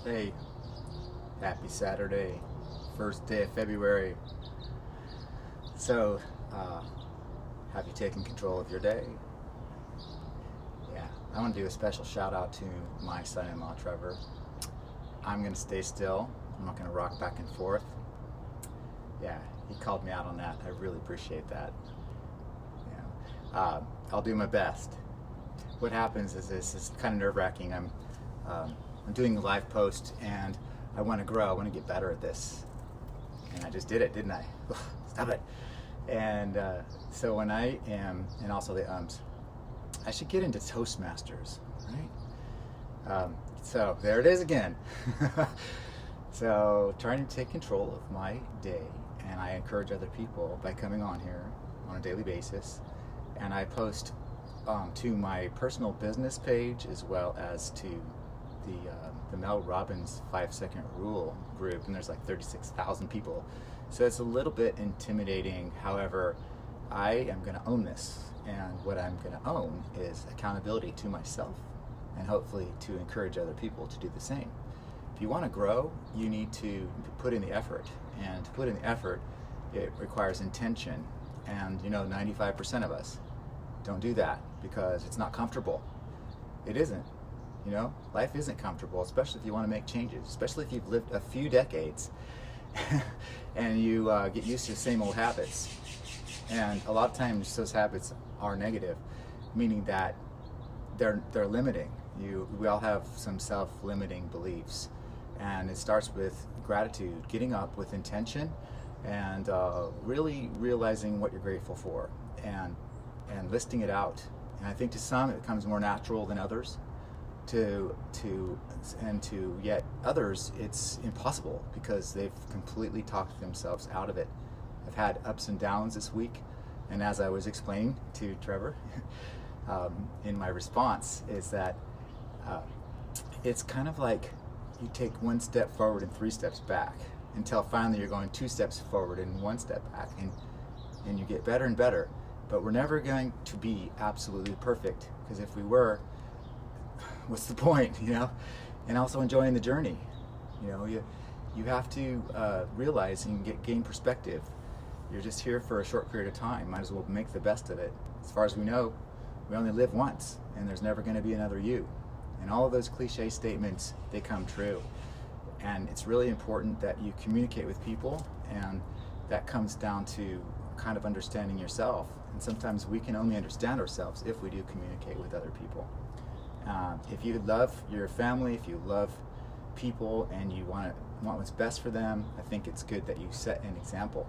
Hey, happy Saturday, first day of February. So, uh, have you taken control of your day? Yeah, I want to do a special shout out to my son-in-law, Trevor. I'm going to stay still. I'm not going to rock back and forth. Yeah, he called me out on that. I really appreciate that. I'll do my best. What happens is this is kind of nerve-wracking. I'm doing a live post and I want to grow. I want to get better at this. And I just did it, didn't I? Stop it. And so when I am, and also the I should get into Toastmasters, right? So there it is again. So trying to take control of my day, and I encourage other people by coming on here on a daily basis, and I post to my personal business page as well as to the Mel Robbins 5-second rule group, and there's like 36,000 people. So it's a little bit intimidating. However, I am going to own this, and what I'm going to own is accountability to myself, and hopefully to encourage other people to do the same. If you want to grow, you need to put in the effort, and to put in the effort, it requires intention. And 95% of us don't do that because it's not comfortable. It isn't. Life isn't comfortable, especially if you want to make changes, especially if you've lived a few decades and you get used to the same old habits. And a lot of times those habits are negative, meaning that they're limiting. We all have some self-limiting beliefs, and it starts with gratitude, getting up with intention, and really realizing what you're grateful for, and listing it out. And I think to some it becomes more natural than others. To yet others it's impossible because they've completely talked themselves out of it. I've had ups and downs this week, and as I was explaining to Trevor in my response is that it's kind of like you take one step forward and 3 steps back until finally you're going 2 steps forward and 1 step back, and you get better and better. But we're never going to be absolutely perfect, because if we were, what's the point, And also enjoying the journey. You have to realize and gain perspective. You're just here for a short period of time. Might as well make the best of it. As far as we know, we only live once, and there's never going to be another you. And all of those cliche statements, they come true. And it's really important that you communicate with people, and that comes down to kind of understanding yourself. And sometimes we can only understand ourselves if we do communicate with other people. If you love your family, if you love people, and you want what's best for them, I think it's good that you set an example.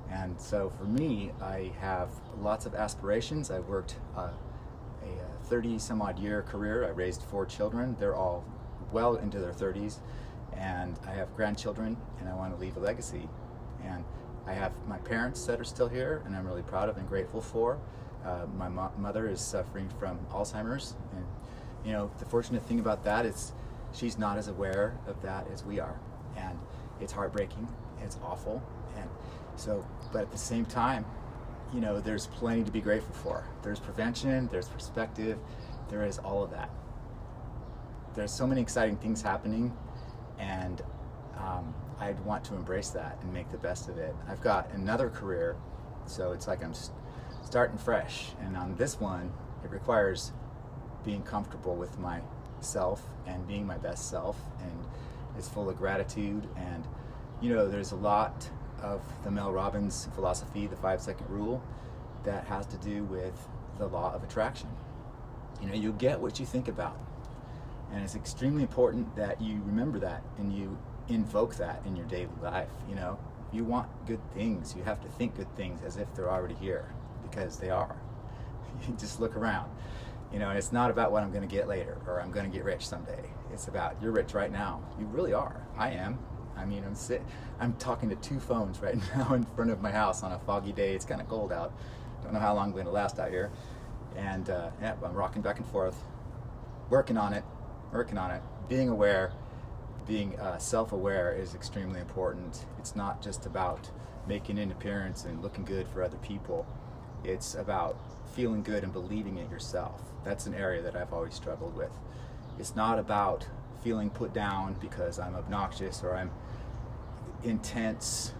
And so for me, I have lots of aspirations. I worked a 30 some odd year career. I raised 4 children. They're all well into their 30s, and I have grandchildren, and I want to leave a legacy. And I have my parents that are still here, and I'm really proud of and grateful for. My mother is suffering from Alzheimer's, and the fortunate thing about that is she's not as aware of that as we are, and it's heartbreaking, it's awful, and so, but at the same time, there's plenty to be grateful for. There's prevention, there's perspective, there is all of that. There's so many exciting things happening, and I'd want to embrace that and make the best of it. I've got another career, so it's like I'm starting fresh, and on this one, it requires being comfortable with myself and being my best self, and it's full of gratitude. And there's a lot of the Mel Robbins philosophy, the 5-second rule, that has to do with the law of attraction. You get what you think about, and it's extremely important that you remember that and you invoke that in your daily life. You want good things, you have to think good things as if they're already here, because they are. You just look around. And it's not about what I'm going to get later, or I'm going to get rich someday. It's about, you're rich right now. You really are. I am. I'm talking to 2 phones right now in front of my house on a foggy day. It's kind of cold out. Don't know how long I'm going to last out here. And I'm rocking back and forth, working on it. Being aware, being self-aware is extremely important. It's not just about making an appearance and looking good for other people. It's about feeling good and believing it yourself. That's an area that I've always struggled with. It's not about feeling put down because I'm obnoxious or I'm intense,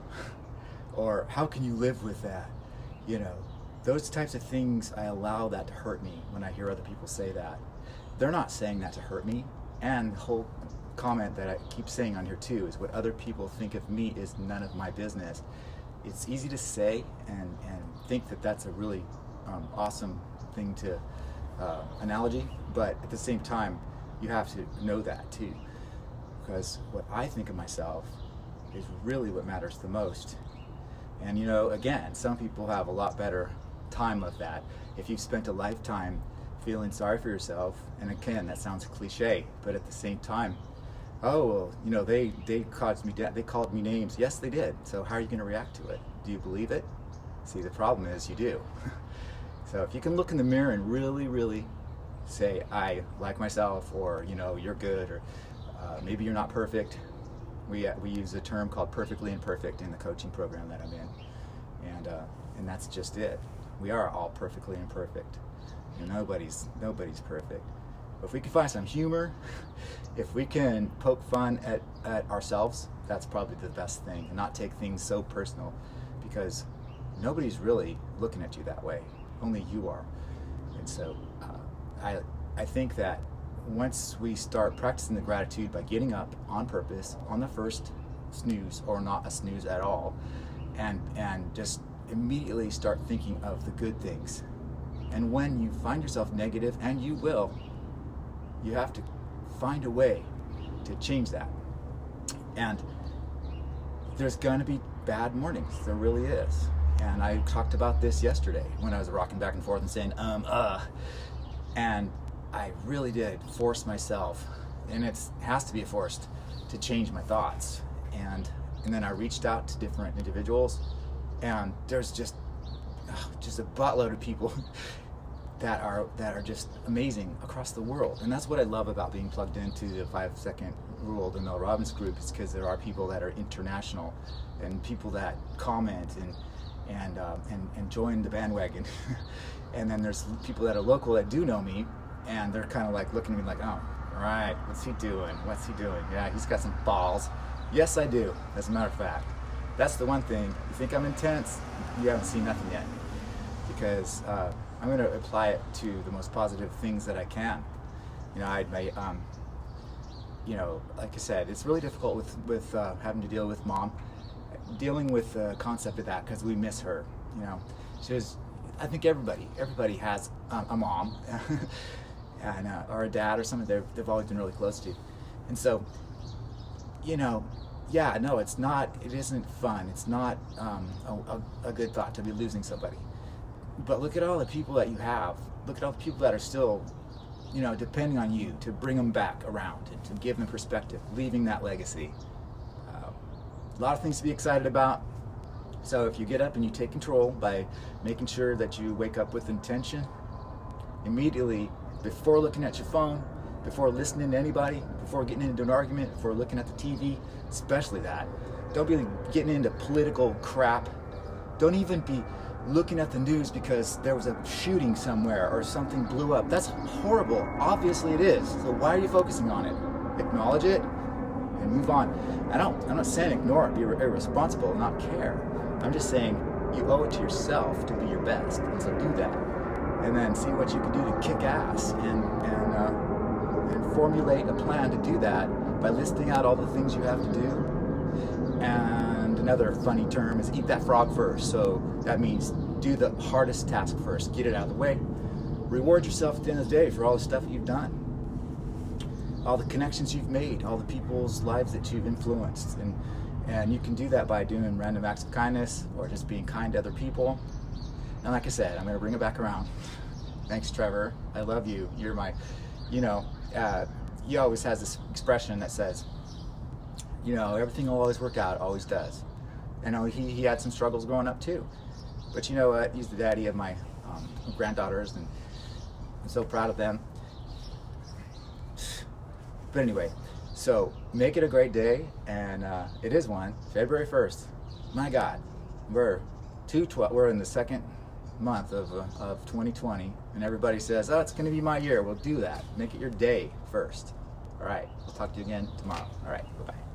or how can you live with that? You know, those types of things, I allow that to hurt me when I hear other people say that. They're not saying that to hurt me. And the whole comment that I keep saying on here too is what other people think of me is none of my business. It's easy to say and think that that's a really awesome thing to analogy, but at the same time, you have to know that too, because what I think of myself is really what matters the most. And you know, again, some people have a lot better time of that. If you've spent a lifetime feeling sorry for yourself, and again, that sounds cliche, but at the same time, oh, well, you know, they called me names. Yes, they did. So how are you going to react to it? Do you believe it? See, the problem is you do. So if you can look in the mirror and really, really say, I like myself, or, you know, you're good, or maybe you're not perfect. We use a term called perfectly imperfect in the coaching program that I'm in. And that's just it. We are all perfectly imperfect. You know, nobody's perfect. But if we can find some humor, if we can poke fun at ourselves, that's probably the best thing, and not take things so personal, because nobody's really looking at you that way. Only you are. And so I think that once we start practicing the gratitude by getting up on purpose on the first snooze, or not a snooze at all, and just immediately start thinking of the good things. And when you find yourself negative, and you will, you have to find a way to change that. And there's going to be bad mornings. There really is. And I talked about this yesterday when I was rocking back and forth and saying, and I really did force myself, and it has to be forced, to change my thoughts. And then I reached out to different individuals, and there's just a buttload of people that are just amazing across the world. And that's what I love about being plugged into the 5-second rule, the Mel Robbins group, is because there are people that are international, and people that comment and join the bandwagon. And then there's people that are local that do know me, and they're kind of like looking at me like, oh, all right, what's he doing? Yeah, he's got some balls. Yes, I do, as a matter of fact. That's the one thing. You think I'm intense? You haven't seen nothing yet. Because I'm going to apply it to the most positive things that I can. You know, you know, like I said, it's really difficult with having to deal with Mom, dealing with the concept of that, because we miss her. You know, I think everybody has a mom, and or a dad or something they've always been really close to, and so, you know, yeah, no, it isn't fun. It's not a good thought to be losing somebody. But look at all the people that you have. Look at all the people that are still, you know, depending on you to bring them back around and to give them perspective, leaving that legacy. A lot of things to be excited about. So if you get up and you take control by making sure that you wake up with intention, immediately, before looking at your phone, before listening to anybody, before getting into an argument, before looking at the TV, especially that. Don't be getting into political crap. Don't even be looking at the news because there was a shooting somewhere or something blew up. That's horrible. Obviously it is. So why are you focusing on it? Acknowledge it and move on. I'm not saying ignore it, be irresponsible, not care. I'm just saying you owe it to yourself to be your best. And so do that. And then see what you can do to kick ass and formulate a plan to do that by listing out all the things you have to do. And another funny term is eat that frog first. So that means do the hardest task first. Get it out of the way. Reward yourself at the end of the day for all the stuff that you've done. All the connections you've made, all the people's lives that you've influenced. And you can do that by doing random acts of kindness or just being kind to other people. And like I said, I'm going to bring it back around. Thanks, Trevor. I love you. You're my, you know, he always has this expression that says, you know, everything will always work out, always does. I know he had some struggles growing up too. But you know what? He's the daddy of my granddaughters, and I'm so proud of them. But anyway, so make it a great day, and it is one, February 1st. My God, we're in the second month of 2020, and everybody says, oh, it's going to be my year. Well, do that. Make it your day first. All right, we'll talk to you again tomorrow. All right, bye-bye.